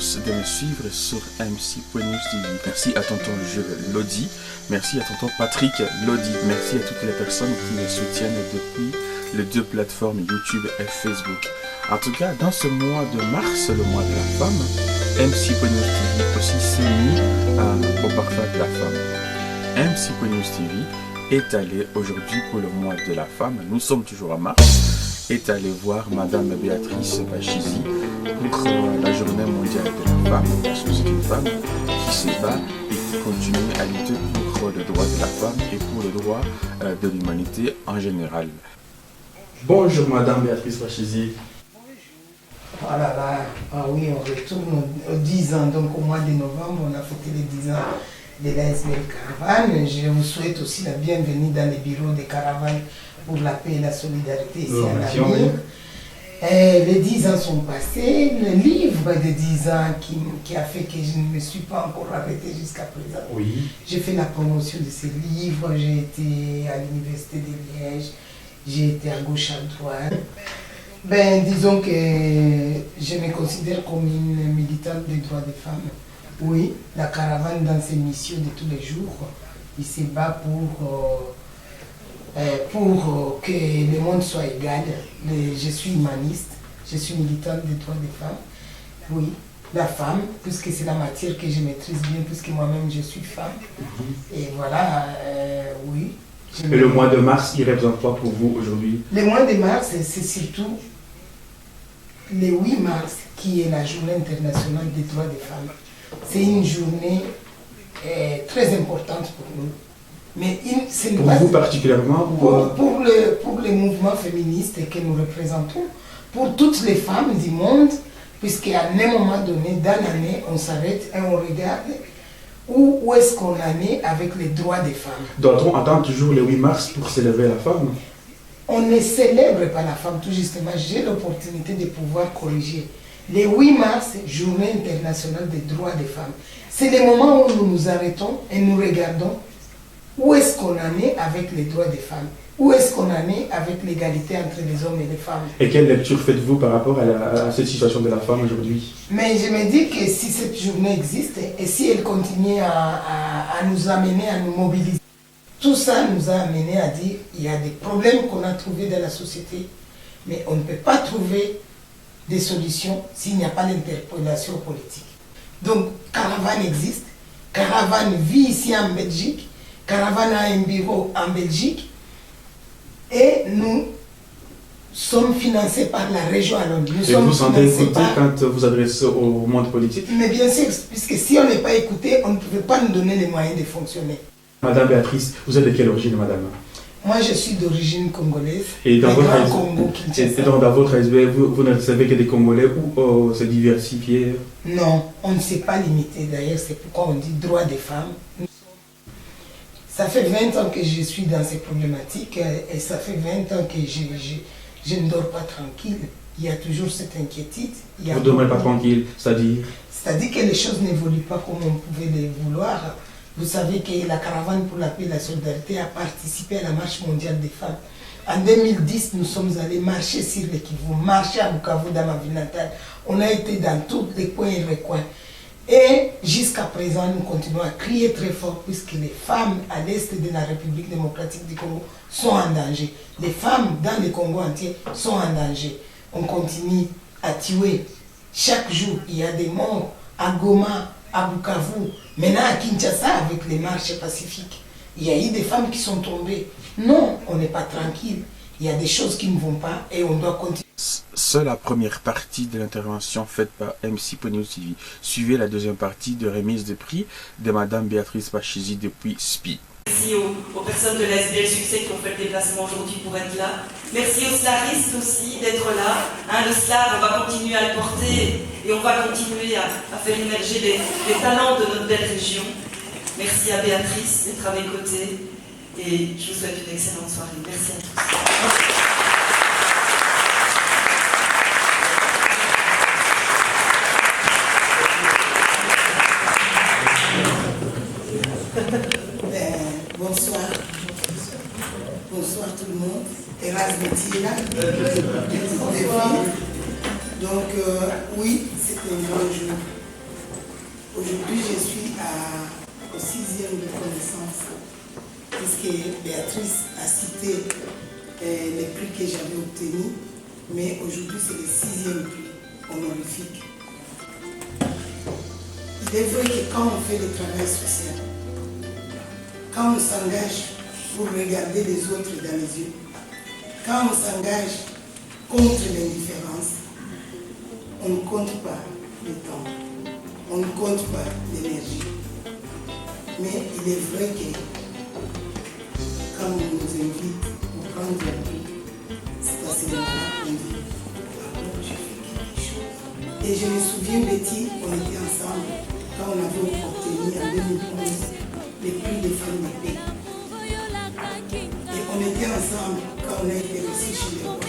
tous de me suivre sur MC.News TV. Merci à tonton Jules Lodi, merci à tonton Patrick Lodi, merci à toutes les personnes qui me soutiennent depuis les deux plateformes YouTube et Facebook. En tout cas, dans ce mois de mars, le mois de la femme, MC.News TV aussi s'est mis au parfum de la femme. MC.News TV est allé aujourd'hui pour le mois de la femme, nous sommes toujours en mars, est allé voir Madame Béatrice Bachizi pour la journée mondiale de la femme, parce que c'est une femme qui se bat et qui continue à lutter pour le droit de la femme et pour le droit de l'humanité en général. Bonjour Madame Béatrice Bachizi. Oh là là, ah oui, on retourne aux 10 ans, donc au mois de novembre, on a fêté les 10 ans de la SBL Caravane. Je vous souhaite aussi la bienvenue dans les bureaux des caravanes pour la paix et la solidarité ici à Namur. Les 10 ans sont passés, le livre de 10 ans qui a fait que je ne me suis pas encore arrêtée jusqu'à présent. Oui. J'ai fait la promotion de ce livre, j'ai été à l'université de Liège, j'ai été à gauche à droite. Ben, disons que je me considère comme une militante des droits des femmes. Oui, la caravane dans ses missions de tous les jours, il se bat pour que le monde soit égal. Je suis humaniste, je suis militante des droits des femmes. Oui, la femme, puisque c'est la matière que je maîtrise bien, puisque moi-même je suis femme. Et voilà, oui. Et le mois de mars, il représente quoi pour vous aujourd'hui? Le mois de mars, c'est surtout le 8 mars, qui est la journée internationale des droits des femmes. C'est une journée très importante pour nous. Mais pour vous particulièrement pour les mouvements féministes que nous représentons, pour toutes les femmes du monde, puisqu'à un moment donné, dans l'année, on s'arrête et on regarde où est-ce qu'on en est avec les droits des femmes. Doit-on attendre toujours le 8 mars pour célébrer la femme? On ne célèbre pas la femme, tout justement. J'ai l'opportunité de pouvoir corriger. Le 8 mars, journée internationale des droits des femmes. C'est le moment où nous nous arrêtons et nous regardons où est-ce qu'on en est avec les droits des femmes. Où est-ce qu'on en est avec l'égalité entre les hommes et les femmes. Et quelle lecture faites-vous par rapport à cette situation de la femme aujourd'hui? Mais je me dis que si cette journée existe et si elle continue à nous amener, à nous mobiliser, tout ça nous a amené à dire qu'il y a des problèmes qu'on a trouvés dans la société, mais on ne peut pas trouver des solutions s'il n'y a pas l'interpellation politique. Donc, Caravane existe, Caravane vit ici en Belgique, Caravane a un bureau en Belgique, et nous sommes financés par la région à Londres. Et vous vous sentez écouté quand vous adressez au monde politique? Mais bien sûr, puisque si on n'est pas écouté, on ne pouvait pas nous donner les moyens de fonctionner. Madame Béatrice, vous êtes de quelle origine, madame? Moi, je suis d'origine congolaise. Et dans votre SBL, vous ne savez que des Congolais ou c'est diversifié? Non, on ne s'est pas limité. D'ailleurs, c'est pourquoi on dit droit des femmes. Ça fait 20 ans que je suis dans ces problématiques et ça fait 20 ans que je ne dors pas tranquille. Il y a toujours cette inquiétude. Vous ne dormez pas tranquille, c'est-à-dire? C'est-à-dire que les choses n'évoluent pas comme on pouvait les vouloir. Vous savez que la Caravane pour la paix et la solidarité a participé à la marche mondiale des femmes. En 2010, nous sommes allés marcher sur le Kivu, marcher à Bukavu dans ma ville natale. On a été dans tous les coins et recoins. Et jusqu'à présent, nous continuons à crier très fort puisque les femmes à l'est de la République démocratique du Congo sont en danger. Les femmes dans le Congo entier sont en danger. On continue à tuer. Chaque jour, il y a des morts à Goma, à Bukavu, maintenant à Kinshasa avec les marches pacifiques. Il y a eu des femmes qui sont tombées. Non, on n'est pas tranquille. Il y a des choses qui ne vont pas et on doit continuer. C'est la première partie de l'intervention faite par MC.News TV. Suivez la deuxième partie de remise de prix de Madame Béatrice Bachizi depuis SPI. Merci aux personnes de la SBL Succès qui ont fait le déplacement aujourd'hui pour être là. Merci aux slaristes aussi d'être là. Le slar, on va continuer à le porter et on va continuer à faire émerger les talents de notre belle région. Merci à Béatrice d'être à mes côtés et je vous souhaite une excellente soirée. Merci à tous. Bonsoir. Bonsoir tout le monde. Thérèse Betty là. Donc oui, c'est un grand jour. Aujourd'hui, je suis au 6e de connaissance, puisque Béatrice a cité les prix que j'avais obtenus, mais aujourd'hui, c'est le 6e prix honorifique. Il est vrai que quand on fait le travail social, quand on s'engage pour regarder les autres dans les yeux, quand on s'engage contre l'indifférence, on ne compte pas le temps, on ne compte pas l'énergie. Mais il est vrai que quand on nous invite pour prendre un prix, c'est à ce moment-là qu'on dit « Ah bon, j'ai fait quelque chose ». Et je me souviens, Betty, on était ensemble quand on avait obtenu en 2011 les prix des femmes de paix. Et on était ensemble quand on a été reçus chez les rois.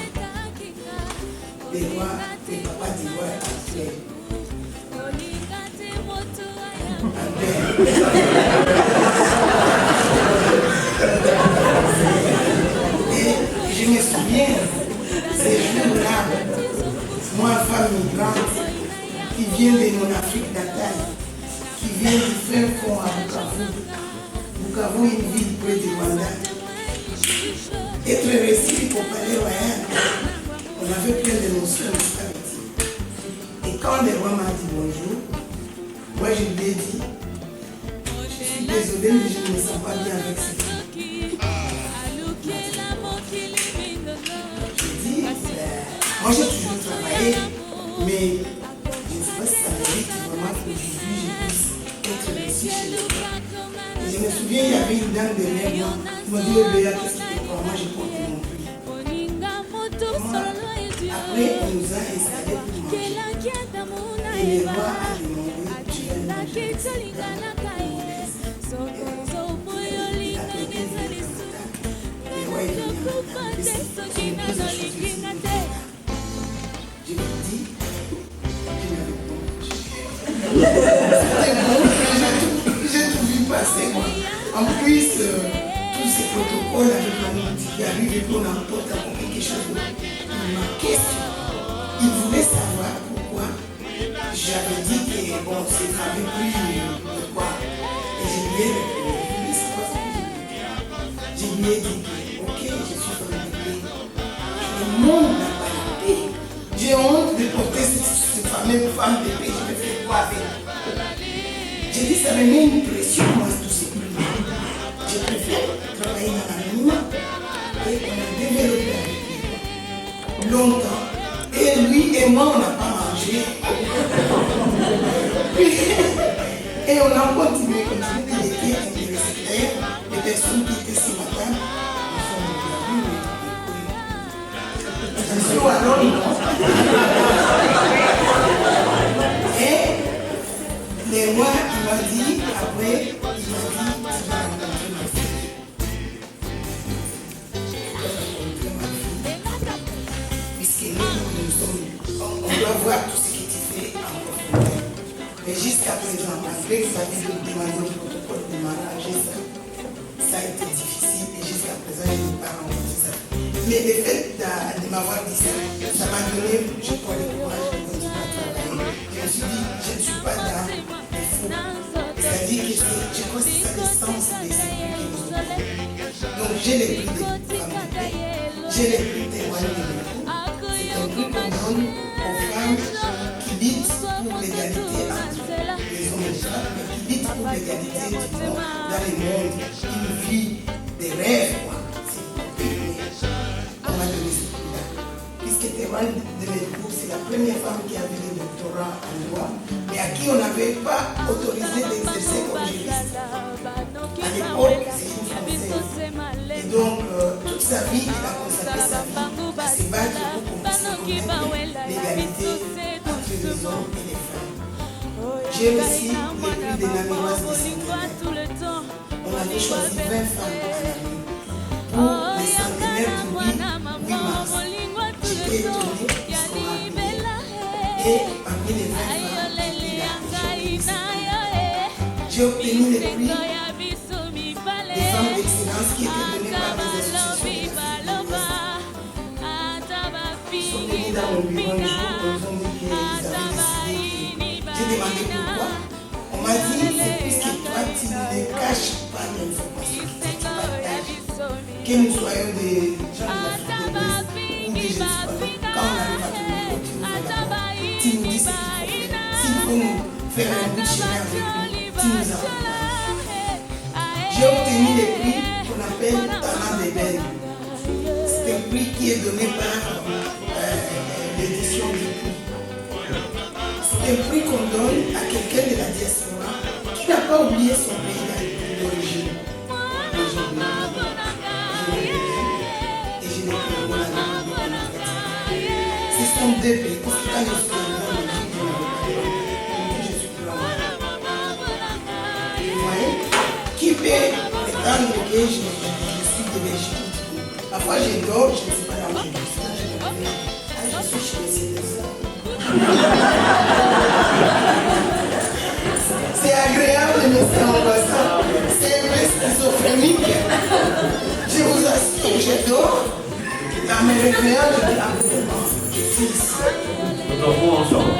Les rois, les papas d'Ivoire actuels. Et je me souviens, ces jours-là, moi, femme migrante, qui vient de mon Afrique natale, qui vient du fin fond à Bukavu. Bukavu est une ville près de Rwanda. Être reçu au palais royal, on avait plein d'émotions avec. Et quand le roi m'a dit bonjour, moi je lui ai dit, je suis désolée, mais je ne me sens pas bien avec cette fille. J'ai dit, moi j'ai toujours travaillé, mais je ne sais pas si ça mérite vraiment qu'aujourd'hui je puisse être reçue chez les gens. Et je me souviens, il y avait une dame derrière moi qui m'a dit, Béa, qu'est-ce que tu prends? Moi j'ai porté mon prix. Après, on nous a installés pour manger. Et le roi a demandé, je vais manger. Le roi est venu à la table. Je lui ai dit, je n'avais pas mangé. J'ai tout vu passer, moi. En plus, tous ces protocoles avec la musique qui arrivent et qu'on emporte avec quelque chose de ma question. Il voulait savoir pourquoi j'avais dit que bon, c'est avec plus de quoi. Et je lui ai répondu, c'est quoi ça que je lui ai dit, ok, je suis femme de paix. Le monde n'a pas la paix. J'ai honte de porter cette fameuse femme de paix. Je me fais quoi avec? J'ai dit, ça me met une pression, moi, tous ces prix. Je préfère travailler dans l'anonymat. Et on a développé avec lui longtemps. Et lui et moi, on n'a pas mangé. Et on a continué comme ça. Il était intéressé. D'ailleurs, les personnes qui étaient sur ma table, attention à l'homme, non? Et les rois, il m'a dit, après, il m'a dit, tu vas rencontrer ma fille. Puisque nous sommes, on doit voir tout ce que tu fais en profondeur. Mais jusqu'à présent, malgré que ça avait demandé le protocole de mariage, ça a été difficile et jusqu'à présent, je n'ai pas rencontré ça. Mais le fait de m'avoir dit ça, ça m'a donné, je crois, le courage de continuer à travailler. Je me suis dit, je ne suis pas dans le fou. C'est-à-dire que je crois que c'est ça le sens de ce prix que nous avons. Donc j'ai les prix des femmes de paix, j'ai les prix des rois de l'époux. C'est un prix qu'on donne aux femmes qui luttent pour l'égalité entre les hommes et les femmes, mais qui luttent pour l'égalité du monde dans le monde, une vie des rêves, quoi. On m'a donné ce prix-là. Puisque Théoane de l'époux, c'est la première femme qui avait le doctorat en droit, mais à qui on n'avait pas autorisé d'exercer comme juriste. À l'époque, c'est une Française. Et donc, toute sa vie, elle a consacré sa vie à se battre pour qu'on puisse reconnaître l'égalité entre les hommes et les femmes. J'ai aussi le prix de l'Amiroise de Saint-Denis. On avait choisi 20 femmes à la nuit pour les centenaires du 8 mars. J'étais étonnée puisqu'on m'a appelé. Et parmi les 20 femmes, j'ai obtenu le prix des femmes d'excellence qui étaient données par des associations Ils sont venus dans mon bureau un jour, ils ont dit qu'ils avaient décidé. J'ai demandé pourquoi. On m'a dit, c'est puisque toi, tu ne caches pas l'information que tu partages. Que nous soyons des gens de l'Afrique de l'Ouest ou des Espagnols, quand on arrive à ton niveau, tu nous fais d'abord. Tu nous dis ce qu'il faut faire. S'il faut nous faire un bout de chemin avec nous, tu nous accompagnes. J'ai obtenu les prix qu'on appelle Talent des Belles. C'est un prix qui est donné par l'édition du prix. C'est un prix qu'on donne à quelqu'un de la diaspora qui n'a pas oublié son pays d'origine. Et je l'ai pris pour la République. Ce sont deux pays. Parce que quand je suis arrivé en Belgique, je suis blanc. Vous voyez? Qui peut prétendre que je suis de Belgique? Parfois je dors, je ne sais pas là où je suis. Je suis chez les CDSA. C'est agréable de me sentir ça. C'est un peu schizophrénique. Je vous assure, je dors. Dans mes réveils, je dis absolument, je suis ici. Nous dormons ensemble.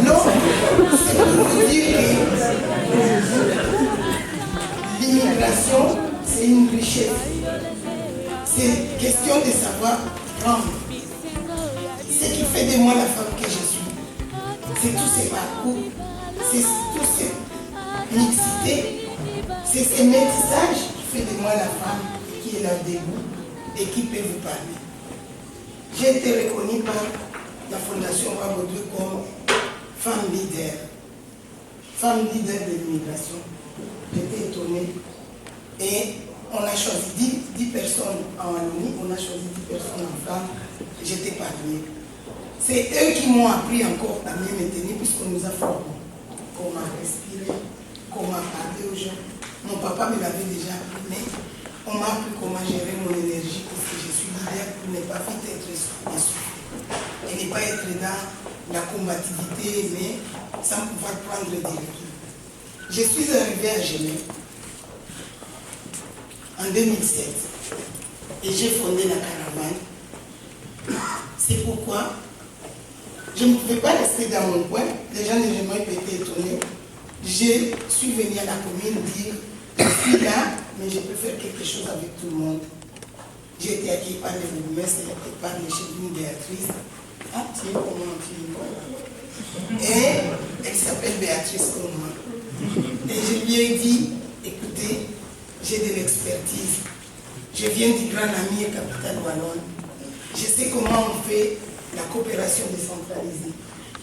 Non, c'est pour vous dire que l'immigration, c'est une richesse. C'est question de savoir prendre. Ce qui fait de moi la femme que je suis, c'est tous ces parcours, c'est toutes ces mixités, c'est ces métissages qui fait de moi la femme qui est là debout et qui peut vous parler. J'ai été reconnue par la Fondation Rabaudou comme femme leader de l'immigration. J'étais étonnée. Et on a choisi 10 personnes en Wallonie, on a choisi 10 personnes en femme. J'étais parmi. C'est eux qui m'ont appris encore à mieux me tenir puisqu'on nous a formés. Comment respirer, comment parler aux gens. Mon papa me l'avait déjà appris, mais on m'a appris comment gérer mon énergie parce que je suis leader pour ne pas vite être essoufflé. Et ne pas être dans la combativité, mais sans pouvoir prendre des recul. Je suis arrivée à Genève en 2007 et j'ai fondé la caravane. C'est pourquoi je ne pouvais pas rester dans mon coin. Les gens de Genève étaient étonnés. Je suis venue à la commune dire je suis là, mais je peux faire quelque chose avec tout le monde. J'ai été accueillie par les bourgmestres et par les chefs Béatrice. Ah, tiens, comment tu es? Et elle s'appelle Béatrice comme moi. Et je lui ai dit, écoutez, j'ai de l'expertise. Je viens du Grand Ami et capitale wallonne. Je sais comment on fait la coopération décentralisée.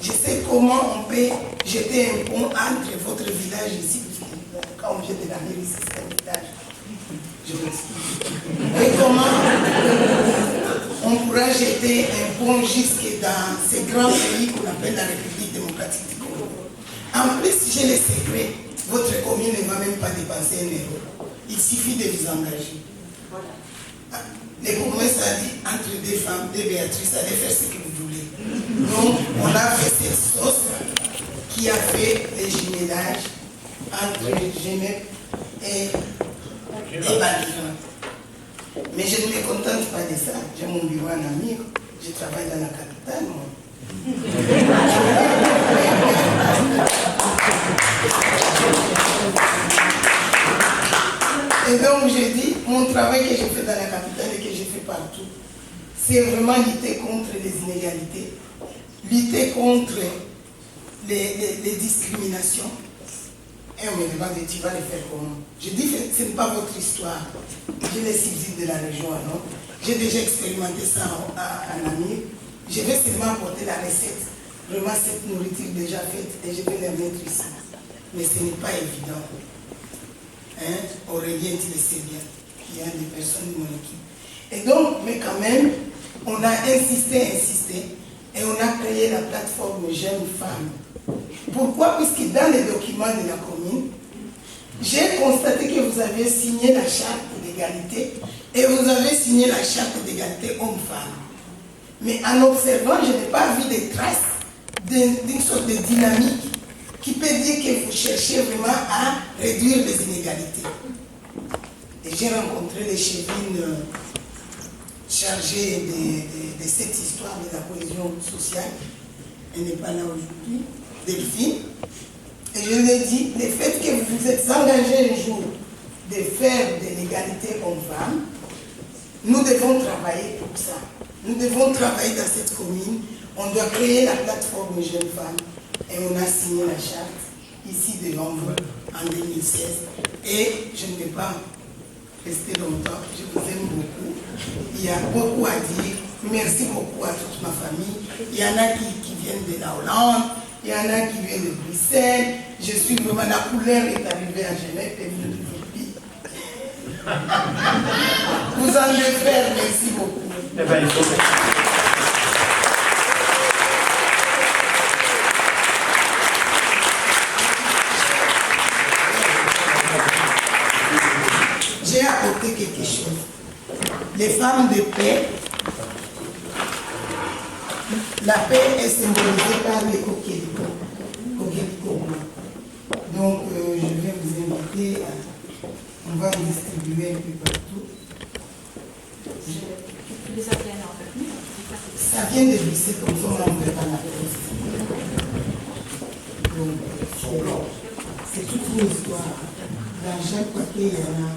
Je sais comment on peut jeter un pont entre votre village ici, quand on jette de la mairie, c'est un village. Je m'explique. Et comment on pourra jeter un pont jusque dans ces grands pays qu'on appelle la République démocratique du Congo. En plus, j'ai les secrets. Votre commune ne va même pas dépenser 1 euro. Il suffit de vous engager. Les bourgmestres ont dit, entre deux femmes, deux Béatrice, allez faire ce que vous voulez. Donc, on a fait cette sauce qui a fait les jumélages entre Genève et Balignan. Mais je ne me contente pas de ça. J'ai mon bureau en Amir. Je travaille dans la capitale, moi. Et donc, j'ai dit, mon travail que je fais dans la capitale et que je fais partout, c'est vraiment lutter contre les inégalités, lutter contre les discriminations. Et on me demande, tu vas le faire comment? Je dis, ce n'est pas votre histoire. Je les subsides de la région, alors. J'ai déjà expérimenté ça en Amir. Je vais seulement apporter la recette, vraiment cette nourriture déjà faite, et je vais la mettre ici. Mais ce n'est pas évident. Hein? Aurélien, tu le sais bien, il y a des personnes de mon équipe. Et donc, mais quand même, on a insisté, et on a créé la plateforme Jeunes Femmes. Pourquoi? Puisque dans les documents de la commune, j'ai constaté que vous avez signé la charte d'égalité et vous avez signé la charte d'égalité homme-femme. Mais en observant, je n'ai pas vu de traces d'une sorte de dynamique qui peut dire que vous cherchez vraiment à réduire les inégalités. Et j'ai rencontré les chevines chargée de cette histoire de la cohésion sociale. Elle n'est pas là aujourd'hui, Delphine. Et je lui ai dit, le fait que vous vous êtes engagé un jour de faire de l'égalité homme-femme, nous devons travailler pour ça. Nous devons travailler dans cette commune. On doit créer la plateforme Jeunes Femmes. Et on a signé la charte ici devant vous en 2016. Et je ne vais pas rester longtemps. Je vous aime beaucoup. Il y a beaucoup à dire. Merci beaucoup à toute ma famille. Il y en a qui viennent de la Hollande. Il y en a qui viennent de Bruxelles. Je suis vraiment, la couleur est arrivée à Genève et vous ne le Vous en devez faire, merci beaucoup. Eh ben, il faut... J'ai apporté quelque chose. Les femmes de paix, la paix est symbolisée par les coquelicots blancs. Donc, je vais vous inviter à... On va en distribuer un peu partout. Ça vient de Bruxelles, comme ça on l'enverra à la poste. Donc, c'est toute une histoire. Dans chaque paquet, il y en a.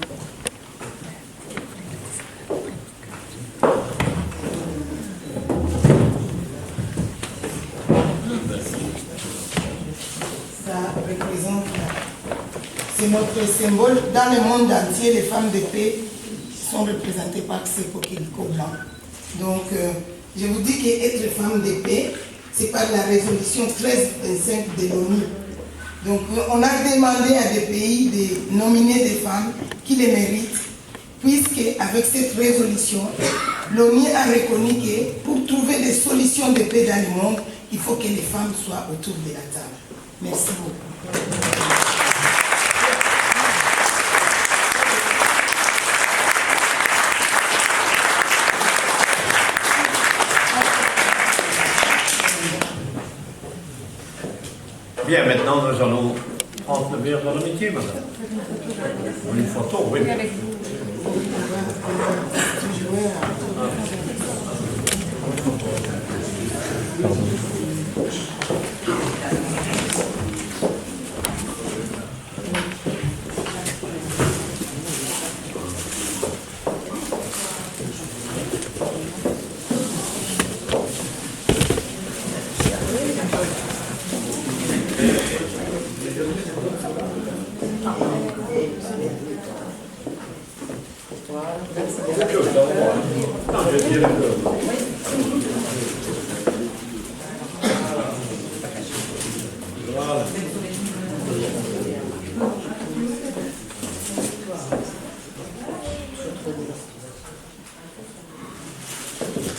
Ça représente c'est notre symbole. Dans le monde entier, les femmes de paix sont représentées par ces coquelicots blancs. Donc, je vous dis qu'être femme de paix, c'est par la résolution 1325 de l'ONU. Donc, on a demandé à des pays de nominer des femmes qui les méritent, puisque avec cette résolution, l'ONU a reconnu que pour trouver des solutions de paix dans le monde, il faut que les femmes soient autour de la table. Merci beaucoup. Bien, maintenant nous allons prendre le verre dans l'amitié, madame. Une photo, oui.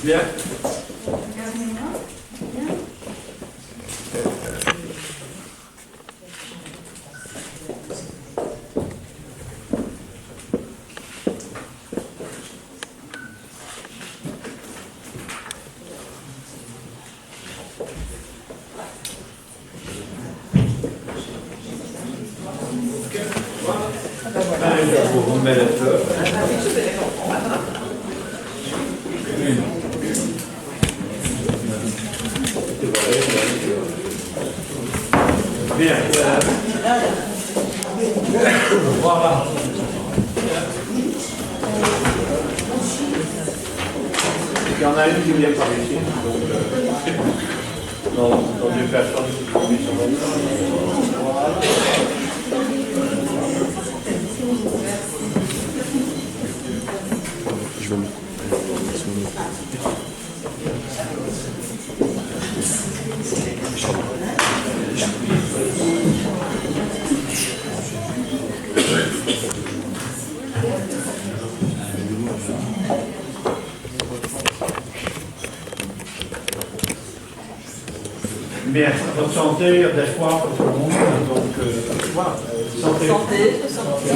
Bien. Vous remettez le feu. Bien. Voilà. Il y en a une qui vient par ici. Donc, dans deux personnes qui sont mises sur le voilà. Je vais me... Bien, votre santé, d'espoir pour tout le monde. Donc, voilà. Santé. Santé.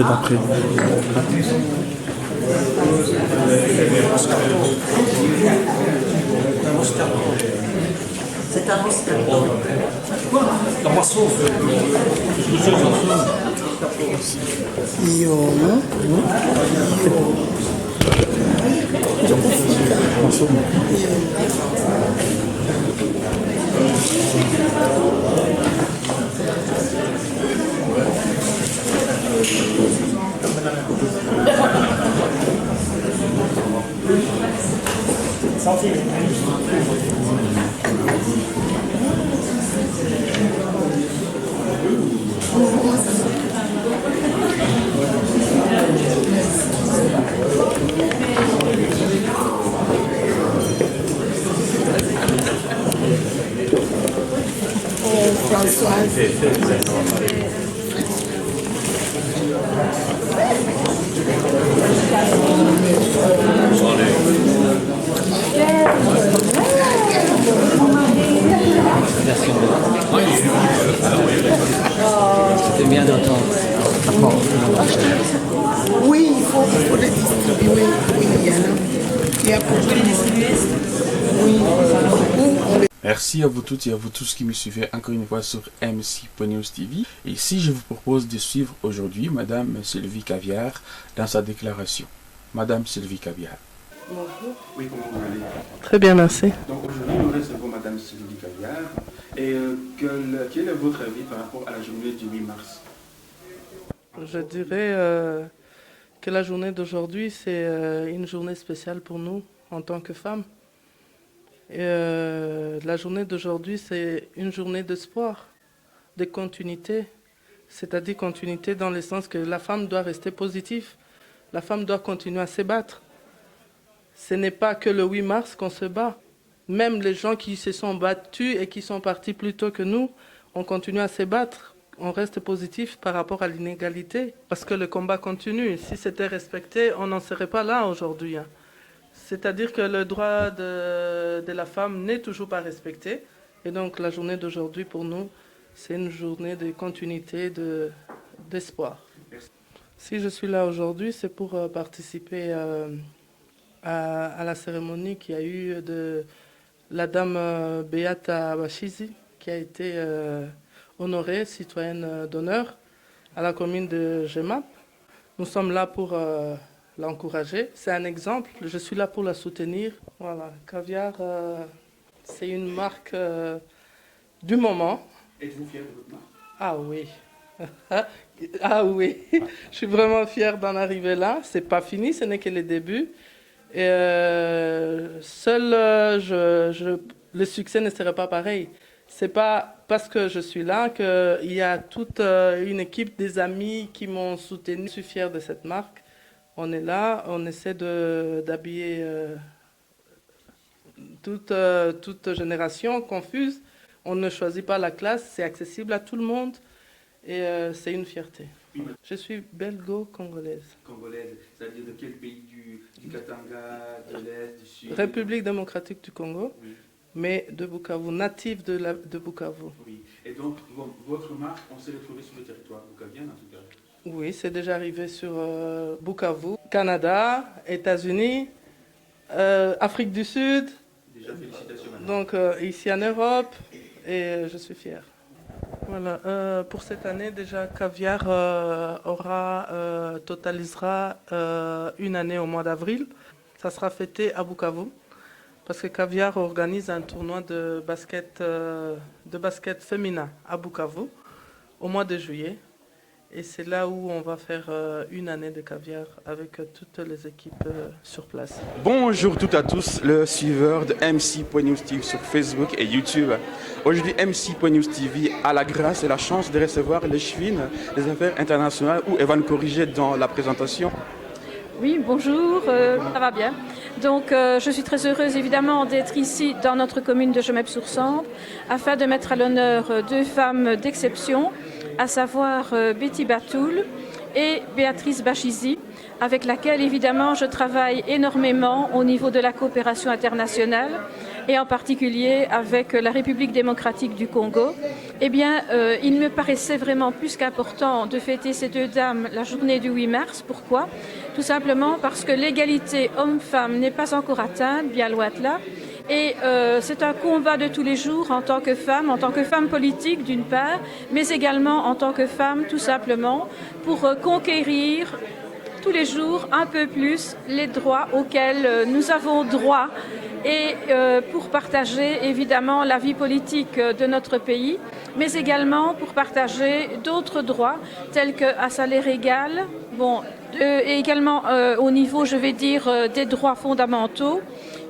fait après. C'est un moscato. La moisson. C'était bien d'entendre. Oui, il faut les distribuer. Oui, il y a pour les distribuer. Oui. Merci à vous toutes et à vous tous qui me suivez encore une fois sur MC.News TV. Et si je vous propose de suivre aujourd'hui Madame Sylvie Caviar dans sa déclaration. Madame Sylvie Caviar. Bonjour. Oui, comment vous allez? Très bien, merci. Donc aujourd'hui, nous recevons Madame Sylvie Caviar. Et quel est votre avis par rapport à la journée du 8 mars? Je dirais que la journée d'aujourd'hui, c'est une journée spéciale pour nous en tant que femmes. Et la journée d'aujourd'hui, c'est une journée d'espoir, de continuité. C'est-à-dire continuité dans le sens que la femme doit rester positive. La femme doit continuer à se battre. Ce n'est pas que le 8 mars qu'on se bat. Même les gens qui se sont battus et qui sont partis plus tôt que nous, on continue à se battre. On reste positif par rapport à l'inégalité, parce que le combat continue. Si c'était respecté, on n'en serait pas là aujourd'hui. C'est-à-dire que le droit de la femme n'est toujours pas respecté. Et donc la journée d'aujourd'hui, pour nous, c'est une journée de continuité, d'espoir. Si je suis là aujourd'hui, c'est pour participer à la cérémonie qu'il y a eu de la dame Beata Bashizi, qui a été honorée citoyenne d'honneur à la commune de Gemap. Nous sommes là pour l'encourager. C'est un exemple. Je suis là pour la soutenir. Voilà, Caviar, c'est une marque du moment. Êtes-vous fier de votre marque? Ah oui. Ah oui. Je suis vraiment fière d'en arriver là. C'est pas fini, ce n'est que le début. Et seul le succès ne serait pas pareil. C'est pas parce que je suis là qu'il y a toute une équipe des amis qui m'ont soutenu. Je suis fière de cette marque. On est là, on essaie d'habiller toute génération confuse. On ne choisit pas la classe, c'est accessible à tout le monde et c'est une fierté. Je suis belgo-congolaise. Congolaise, c'est-à-dire de quel pays? Du Katanga, de l'Est, du Sud? République démocratique du Congo, oui. Mais de Bukavu, native de Bukavu. Oui, et donc votre marque, on s'est retrouvé sur le territoire bukavien en tout cas? Oui, c'est déjà arrivé sur Bukavu, Canada, États-Unis, Afrique du Sud. Déjà, félicitations madame. Donc ici en Europe, et je suis fière. Voilà, pour cette année déjà, Caviar totalisera une année au mois d'avril. Ça sera fêté à Bukavu, parce que Caviar organise un tournoi de basket féminin à Bukavu au mois de juillet. Et c'est là où on va faire une année de Caviar avec toutes les équipes sur place. Bonjour toutes à tous, le suiveur de MC.News TV sur Facebook et YouTube. Aujourd'hui, MC.News TV a la grâce et la chance de recevoir l'échevine des affaires internationales où elle va nous corriger dans la présentation. Oui, bonjour, ça va bien. Donc, je suis très heureuse évidemment d'être ici dans notre commune de Gemep-sur-Sambre afin de mettre à l'honneur deux femmes d'exception, à savoir Betty Batoul et Béatrice Bashizi, avec laquelle évidemment je travaille énormément au niveau de la coopération internationale et en particulier avec la République démocratique du Congo, eh bien, il me paraissait vraiment plus qu'important de fêter ces deux dames la journée du 8 mars. Pourquoi ? Tout simplement parce que l'égalité homme-femme n'est pas encore atteinte, bien loin de là. Et c'est un combat de tous les jours en tant que femme politique d'une part, mais également en tant que femme tout simplement pour conquérir tous les jours un peu plus les droits auxquels nous avons droit et pour partager évidemment la vie politique de notre pays, mais également pour partager d'autres droits tels qu'un salaire égal, et également au niveau, je vais dire, des droits fondamentaux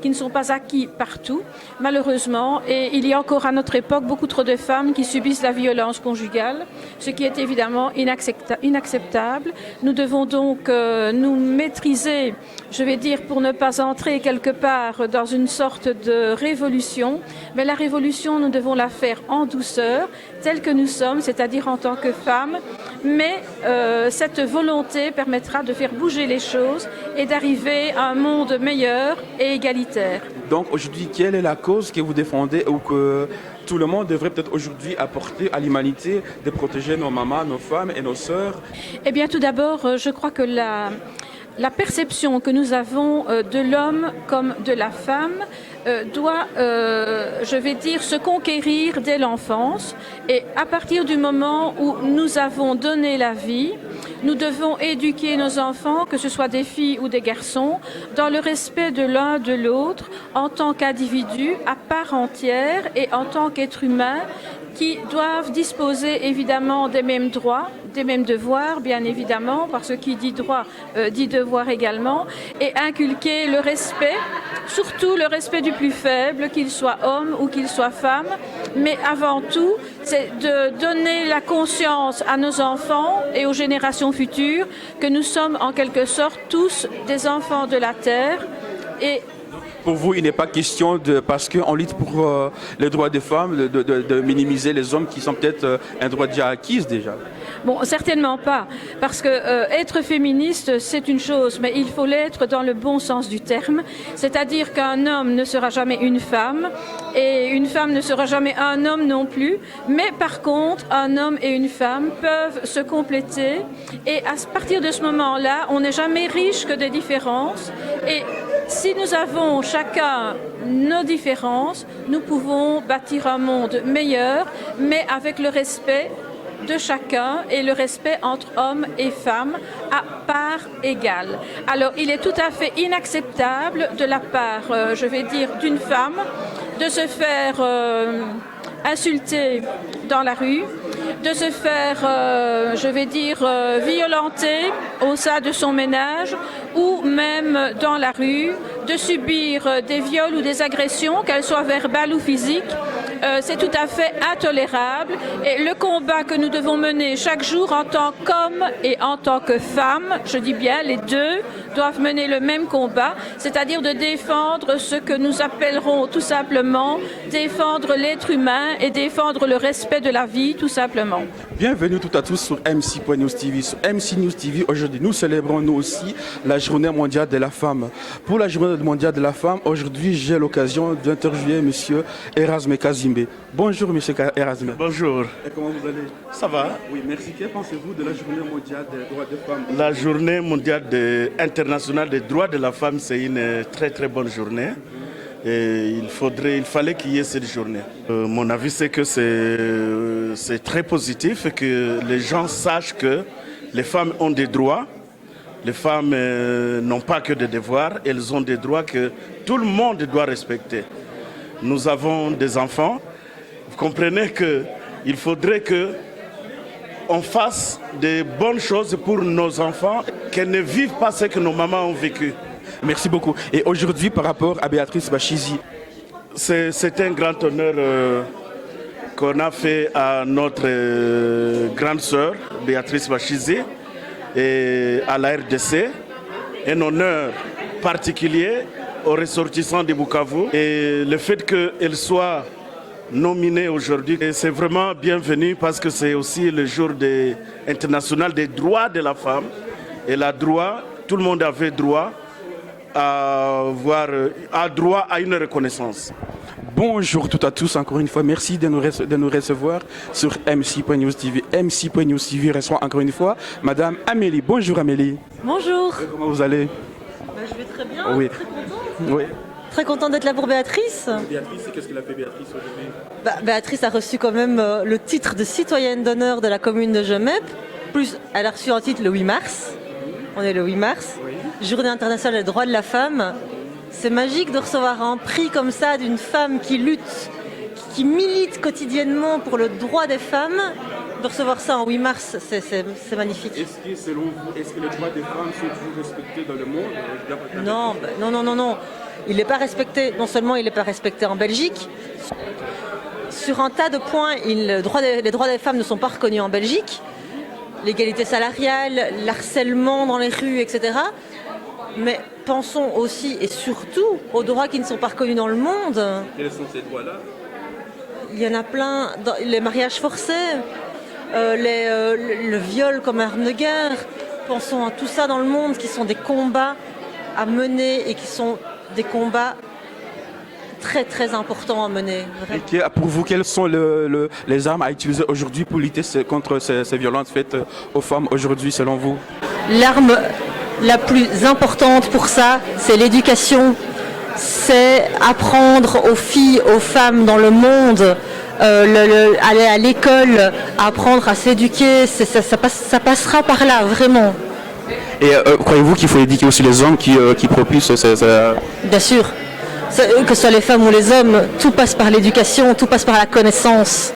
qui ne sont pas acquis partout, malheureusement. Et il y a encore à notre époque beaucoup trop de femmes qui subissent la violence conjugale, ce qui est évidemment inacceptable. Nous devons donc nous maîtriser, je vais dire, pour ne pas entrer quelque part dans une sorte de révolution. Mais la révolution, nous devons la faire en douceur, telle que nous sommes, c'est-à-dire en tant que femmes. Mais cette volonté permettra de faire bouger les choses et d'arriver à un monde meilleur et égalitaire. Donc aujourd'hui, quelle est la cause que vous défendez ou que tout le monde devrait peut-être aujourd'hui apporter à l'humanité de protéger nos mamans, nos femmes et nos sœurs? Eh bien tout d'abord, je crois que la perception que nous avons de l'homme comme de la femme doit, je vais dire, se conquérir dès l'enfance. Et à partir du moment où nous avons donné la vie, nous devons éduquer nos enfants, que ce soit des filles ou des garçons, dans le respect de l'un de l'autre, en tant qu'individus à part entière et en tant qu'êtres humains qui doivent disposer évidemment des mêmes droits, des mêmes devoirs, bien évidemment, parce que qui dit droit dit devoir également, et inculquer le respect, surtout le respect du plus faible, qu'il soit homme ou qu'il soit femme, mais avant tout, c'est de donner la conscience à nos enfants et aux générations futures que nous sommes en quelque sorte tous des enfants de la terre. Et pour vous, il n'est pas question de, parce qu'on lutte pour les droits des femmes, de minimiser les hommes qui sont peut-être un droit déjà acquis déjà. Bon, certainement pas, parce que être féministe, c'est une chose, mais il faut l'être dans le bon sens du terme, c'est-à-dire qu'un homme ne sera jamais une femme, et une femme ne sera jamais un homme non plus, mais par contre, un homme et une femme peuvent se compléter, et à partir de ce moment-là, on n'est jamais riche que des différences, et si nous avons chacun nos différences, nous pouvons bâtir un monde meilleur, mais avec le respect de chacun et le respect entre hommes et femmes à part égale. Alors, il est tout à fait inacceptable de la part, je vais dire, d'une femme de se faire insulter dans la rue, de se faire, je vais dire, violenter au sein de son ménage ou même dans la rue, de subir des viols ou des agressions, qu'elles soient verbales ou physiques. C'est tout à fait intolérable et le combat que nous devons mener chaque jour en tant qu'hommes et en tant que femmes, je dis bien les deux, doivent mener le même combat, c'est-à-dire de défendre ce que nous appellerons tout simplement défendre l'être humain et défendre le respect de la vie, tout simplement. Bienvenue toutes à tous sur MC.News TV. Sur MC News TV, aujourd'hui, nous célébrons nous aussi la Journée mondiale de la femme. Pour la Journée mondiale de la femme, aujourd'hui, j'ai l'occasion d'interviewer M. Erasme Kazimbe. Bonjour M. Erasme. Bonjour. Et comment vous allez? Ça va? Oui, merci. Que pensez-vous de la Journée mondiale des droits des femmes? La Journée mondiale internationale des droits de la femme, c'est une très très bonne journée. Et il fallait qu'il y ait cette journée. Mon avis, c'est que c'est très positif et que les gens sachent que les femmes ont des droits. Les femmes n'ont pas que des devoirs, elles ont des droits que tout le monde doit respecter. Nous avons des enfants. Vous comprenez qu'il faudrait qu'on fasse des bonnes choses pour nos enfants, qu'elles ne vivent pas ce que nos mamans ont vécu. Merci beaucoup. Et aujourd'hui, par rapport à Béatrice Bachizi, c'est un grand honneur qu'on a fait à notre grande sœur, Béatrice Bachizi, et à la RDC. Un honneur particulier aux ressortissants de Bukavu. Et le fait qu'elle soit nominée aujourd'hui, c'est vraiment bienvenu parce que c'est aussi le jour international des droits de la femme. Elle a droit, tout le monde avait droit a droit à une reconnaissance. Bonjour toutes à tous, encore une fois, merci de nous recevoir sur MC.News TV. MC.News TV reçoit encore une fois Madame Amélie. Bonjour Amélie. Bonjour. Comment vous allez? Je vais très bien, Oui. très contente. Oui. Très contente d'être là pour Béatrice. Béatrice, qu'est-ce qu'elle a fait Béatrice aujourd'hui? Béatrice a reçu quand même le titre de citoyenne d'honneur de la commune de Gemep. Plus, elle a reçu un titre le 8 mars. On est le 8 mars. Journée internationale des droits de la femme. C'est magique de recevoir un prix comme ça d'une femme qui lutte, qui milite quotidiennement pour le droit des femmes. De recevoir ça en 8 mars, c'est magnifique. Est-ce que selon vous, est-ce que les droits des femmes sont toujours respectés dans le monde? Non. Il n'est pas respecté, non seulement il n'est pas respecté en Belgique, sur un tas de points, les droits des femmes ne sont pas reconnus en Belgique. L'égalité salariale, l'harcèlement dans les rues, etc. Mais pensons aussi et surtout aux droits qui ne sont pas reconnus dans le monde. Quels sont ces droits-là? Il y en a plein, les mariages forcés, le viol comme arme de guerre. Pensons à tout ça dans le monde qui sont des combats à mener et qui sont des combats très très importants à mener. Et pour vous, quelles sont les armes à utiliser aujourd'hui pour lutter contre ces violences faites aux femmes aujourd'hui selon vous? L'arme la plus importante pour ça, c'est l'éducation. C'est apprendre aux filles, aux femmes dans le monde, aller à l'école, apprendre à s'éduquer. Ça passera par là, vraiment. Et croyez-vous qu'il faut éduquer aussi les hommes qui propulsent Bien sûr. Que ce soit les femmes ou les hommes, tout passe par l'éducation, tout passe par la connaissance.